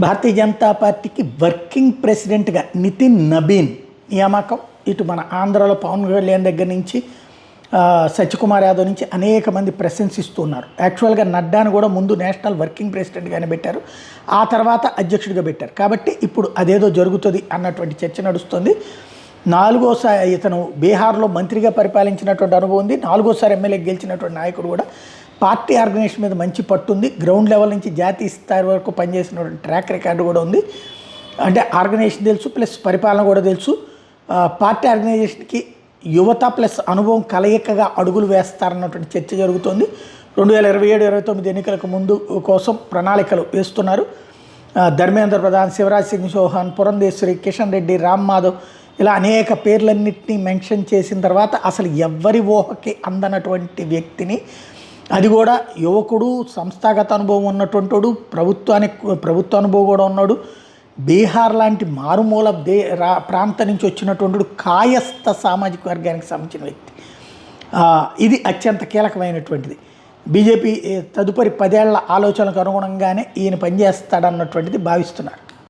భారతీయ జనతా పార్టీకి వర్కింగ్ ప్రెసిడెంట్గా నితిన్ నబీన్ నియామకం. ఇటు మన ఆంధ్రాలో పవన్ కళ్యాణ్ దగ్గర నుంచి సత్యకుమార్ యాదవ్ నుంచి అనేక మంది ప్రశంసిస్తున్నారు. యాక్చువల్గా నడ్డాను కూడా ముందు నేషనల్ వర్కింగ్ ప్రెసిడెంట్గానే పెట్టారు, ఆ తర్వాత అధ్యక్షుడిగా పెట్టారు. కాబట్టి ఇప్పుడు అదేదో జరుగుతుంది అన్నటువంటి చర్చ నడుస్తుంది. నాలుగోసారి ఇతను బీహార్లో మంత్రిగా పరిపాలించినటువంటి అనుభవం ఉంది. నాలుగోసారి ఎమ్మెల్యే గెలిచినటువంటి నాయకుడు కూడా. పార్టీ ఆర్గనైజేషన్ మీద మంచి పట్టుంది. గ్రౌండ్ లెవెల్ నుంచి జాతీయ స్థాయి వరకు పనిచేసినటువంటి ట్రాక్ రికార్డు కూడా ఉంది. అంటే ఆర్గనైజేషన్ తెలుసు, ప్లస్ పరిపాలన కూడా తెలుసు. పార్టీ ఆర్గనైజేషన్కి యువత ప్లస్ అనుభవం కలయికగా అడుగులు వేస్తారన్నటువంటి చర్చ జరుగుతోంది. 2027-29 ఎన్నికలకు ముందు కోసం ప్రణాళికలు వేస్తున్నారు. ధర్మేంద్ర ప్రధాన్, శివరాజ్ సింగ్ చౌహాన్, పురంధేశ్వరి, కిషన్ రెడ్డి, రామ్ మాధవ్ ఇలా అనేక పేర్లన్నింటినీ మెన్షన్ చేసిన తర్వాత అసలు ఎవ్వరి ఊహకి అందనటువంటి వ్యక్తిని, అది కూడా యువకుడు, సంస్థాగత అనుభవం ఉన్నటువంటి ప్రభుత్వ అనుభవం కూడా ఉన్నాడు, బీహార్ లాంటి మారుమూల ప్రాంతం నుంచి వచ్చినటువంటి కాయస్థ సామాజిక వర్గానికి సంబంధించిన వ్యక్తి. ఇది అత్యంత కీలకమైనటువంటిది. బీజేపీ తదుపరి 10 ఏళ్ల ఆలోచనలకు అనుగుణంగానే ఈయన పనిచేస్తాడన్నటువంటిది భావిస్తున్నారు.